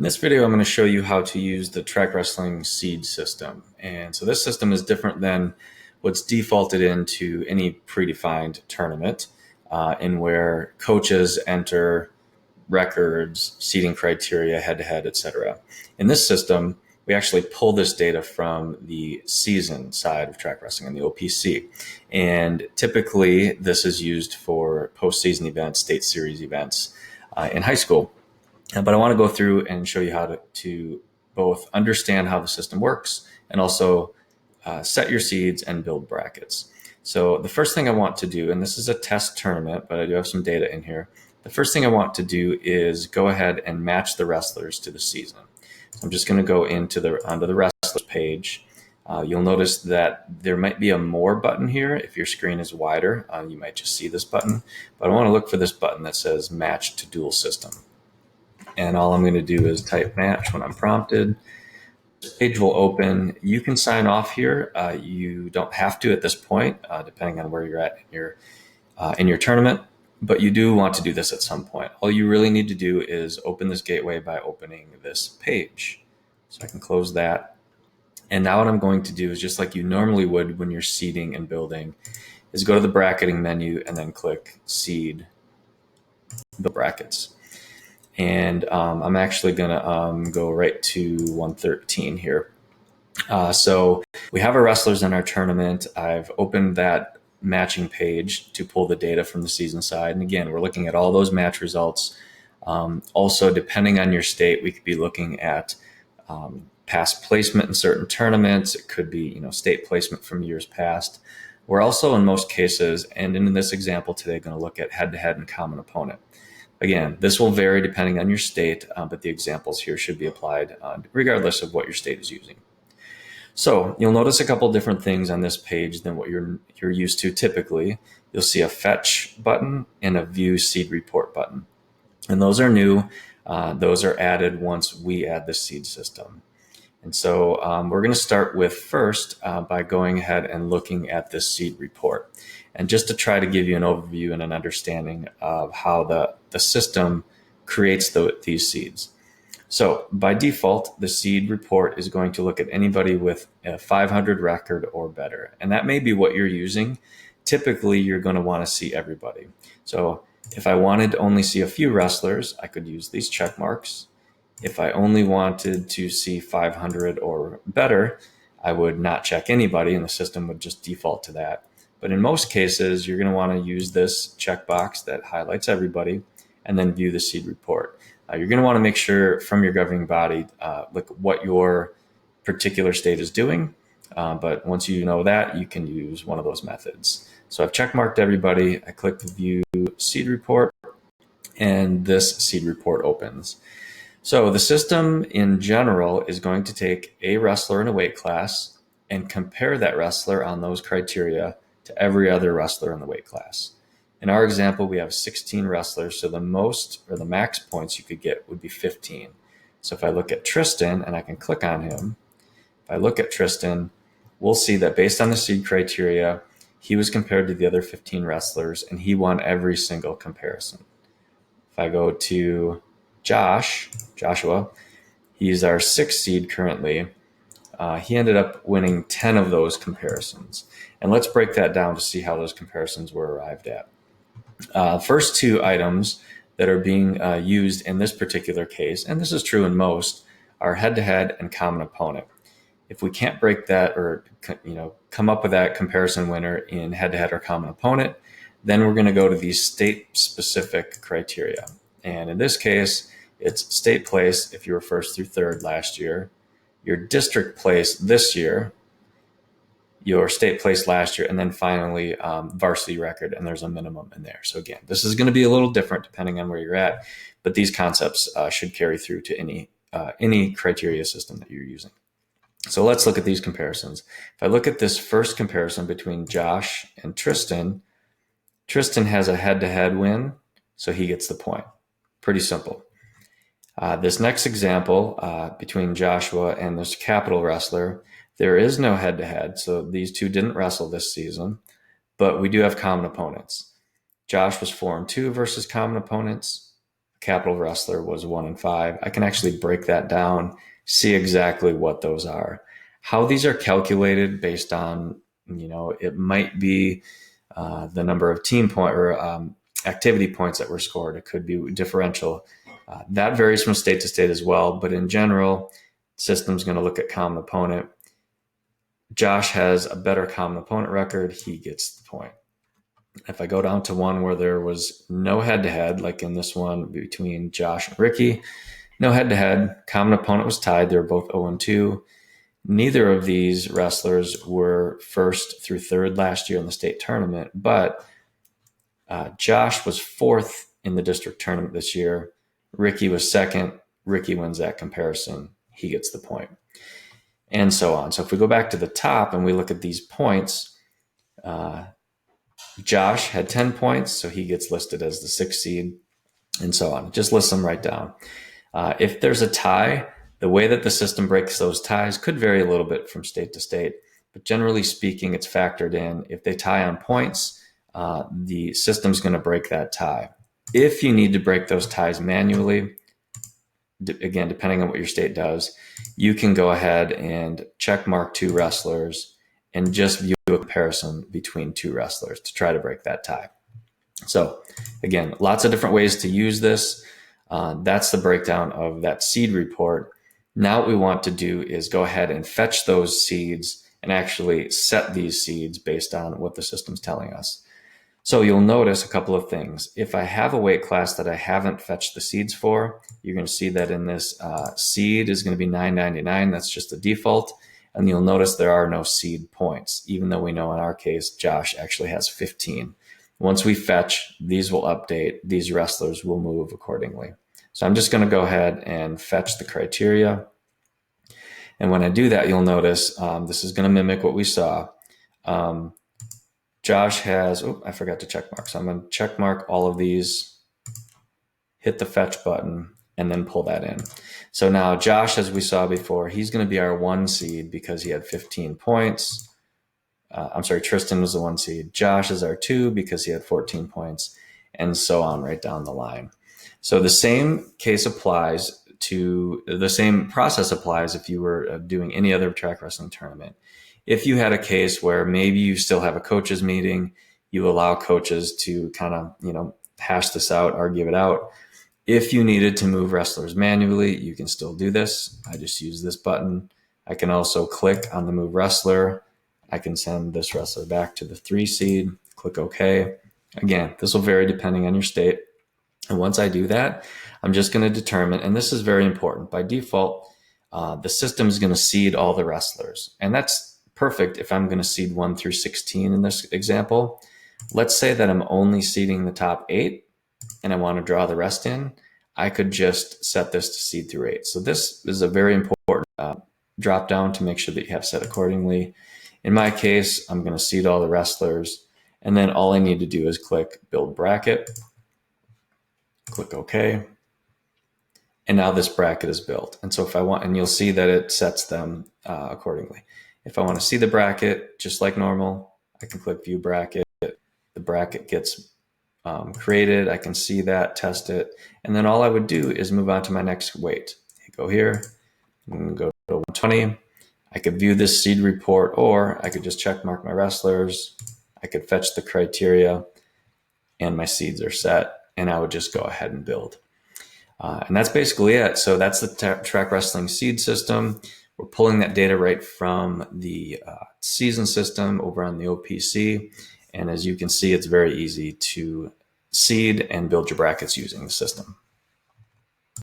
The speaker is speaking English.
In this video, I'm going to show you how to use the Trackwrestling seed system. And so this system is different than what's defaulted into any predefined tournament, in where coaches enter records, seeding criteria, head-to-head, etc. In this system, we actually pull this data from the season side of track wrestling and the OPC. And typically, this is used for postseason events, state series events in high school. But I want to go through and show you how to both understand how the system works and also set your seeds and build brackets. So the first thing I want to do, and this is a test tournament, but I do have some data in here. The first thing I want to do is go ahead and match the wrestlers to the season. So I'm just going to go onto the wrestlers page. You'll notice that there might be a more button here. If your screen is wider, you might just see this button. But I want to look for this button that says match to dual system. And all I'm going to do is type match when I'm prompted. This page will open. You can sign off here. You don't have to at this point, depending on where you're at in your tournament, but you do want to do this at some point. All you really need to do is open this gateway by opening this page. So I can close that. And now what I'm going to do is just like you normally would when you're seeding and building, is go to the bracketing menu and then click seed the brackets. And I'm actually going to go right to 113 here. So we have our wrestlers in our tournament. I've opened that matching page to pull the data from the season side. And again, we're looking at all those match results. Also, depending on your state, we could be looking at past placement in certain tournaments. It could be, state placement from years past. We're also, in most cases, and in this example today, going to look at head-to-head and common opponent. Again, this will vary depending on your state, but the examples here should be applied regardless of what your state is using. So you'll notice a couple different things on this page than what you're used to typically. You'll see a fetch button and a view seed report button. And those are new. Those are added once we add the seed system. And so we're going to start with first by going ahead and looking at this seed report. And just to try to give you an overview and an understanding of how the system creates these seeds. So by default, the seed report is going to look at anybody with a 500 record or better. And that may be what you're using. Typically, you're going to want to see everybody. So if I wanted to only see a few wrestlers, I could use these check marks. If I only wanted to see 500 or better, I would not check anybody and the system would just default to that. But in most cases, you're going to want to use this checkbox that highlights everybody and then view the seed report. You're going to want to make sure from your governing body, look what your particular state is doing. But once you know that, you can use one of those methods. So I've checkmarked everybody. I click the view seed report and this seed report opens. So the system in general is going to take a wrestler in a weight class and compare that wrestler on those criteria to every other wrestler in the weight class. In our example, we have 16 wrestlers, so the most or the max points you could get would be 15. So if I look at Tristan and I can click on him, if I look at Tristan, we'll see that based on the seed criteria, he was compared to the other 15 wrestlers and he won every single comparison. If I go to Joshua, he's our 6th seed currently. He ended up winning 10 of those comparisons. And let's break that down to see how those comparisons were arrived at. First two items that are being used in this particular case, and this is true in most, are head-to-head and common opponent. If we can't break that or come up with that comparison winner in head-to-head or common opponent, then we're going to go to these state-specific criteria. And in this case, it's state place if you were 1st through 3rd last year, your district place this year, your state place last year, and then finally varsity record, and there's a minimum in there. So again, this is going to be a little different depending on where you're at, but these concepts should carry through to any criteria system that you're using. So let's look at these comparisons. If I look at this first comparison between Josh and Tristan has a head-to-head win, so he gets the point. Pretty simple. This next example between Joshua and this capital wrestler, there is no head-to-head, so these two didn't wrestle this season, but we do have common opponents. Josh was 4-2 versus common opponents. capital wrestler was 1 and 5. I can actually break that down, see exactly what those are. How these are calculated based on, it might be the number of team point or activity points that were scored. It could be differential. That varies from state to state as well. But in general, system's going to look at common opponent. Josh has a better common opponent record. He gets the point. If I go down to one where there was no head-to-head, like in this one between Josh and Ricky, no head-to-head, common opponent was tied. They were both 0-2. Neither of these wrestlers were first through third last year in the state tournament, but Josh was fourth in the district tournament this year. Ricky was second. Ricky wins that comparison. He gets the point. And so on. So if we go back to the top and we look at these points, Josh had 10 points, so he gets listed as the 6th seed, and so on. Just list them right down. If there's a tie, the way that the system breaks those ties could vary a little bit from state to state, but generally speaking, it's factored in. If they tie on points, the system's going to break that tie. If you need to break those ties manually, again, depending on what your state does, you can go ahead and check mark 2 wrestlers and just view a comparison between 2 wrestlers to try to break that tie. So again, lots of different ways to use this. That's the breakdown of that seed report. Now what we want to do is go ahead and fetch those seeds and actually set these seeds based on what the system's telling us. So you'll notice a couple of things. If I have a weight class that I haven't fetched the seeds for, you're going to see that in this seed is going to be $9.99. That's just the default. And you'll notice there are no seed points, even though we know in our case, Josh actually has 15. Once we fetch, these will update. These wrestlers will move accordingly. So I'm just going to go ahead and fetch the criteria. And when I do that, you'll notice this is going to mimic what we saw. Josh has, I forgot to check mark. So I'm going to check mark all of these, hit the fetch button, and then pull that in. So now Josh, as we saw before, he's going to be our 1 seed because he had 15 points. Tristan was the 1 seed. Josh is our 2 because he had 14 points, and so on right down the line. So the same case applies to, the same process applies if you were doing any other track wrestling tournament. If you had a case where maybe you still have a coaches meeting, you allow coaches to kind of, hash this out, argue it out. If you needed to move wrestlers manually, you can still do this. I just use this button. I can also click on the move wrestler. I can send this wrestler back to the 3 seed, click OK. Again, this will vary depending on your state. And once I do that, I'm just going to determine, and this is very important, by default, the system is going to seed all the wrestlers. And that's perfect if I'm going to seed 1 through 16 in this example. Let's say that I'm only seeding the top 8 and I want to draw the rest in. I could just set this to seed through 8. So this is a very important drop down to make sure that you have set accordingly. In my case, I'm going to seed all the wrestlers, and then all I need to do is click build bracket, click OK. And now this bracket is built. And so if I want, and you'll see that it sets them accordingly. If I want to see the bracket, just like normal, I can click view bracket. The bracket gets created. I can see that, test it. And then all I would do is move on to my next weight. Go here, I'm going to go to 120. I could view this seed report, or I could just check mark my wrestlers. I could fetch the criteria and my seeds are set, and I would just go ahead and build. And that's basically it. So that's the track wrestling seed system. We're pulling that data right from the season system over on the OPC. And as you can see, it's very easy to seed and build your brackets using the system.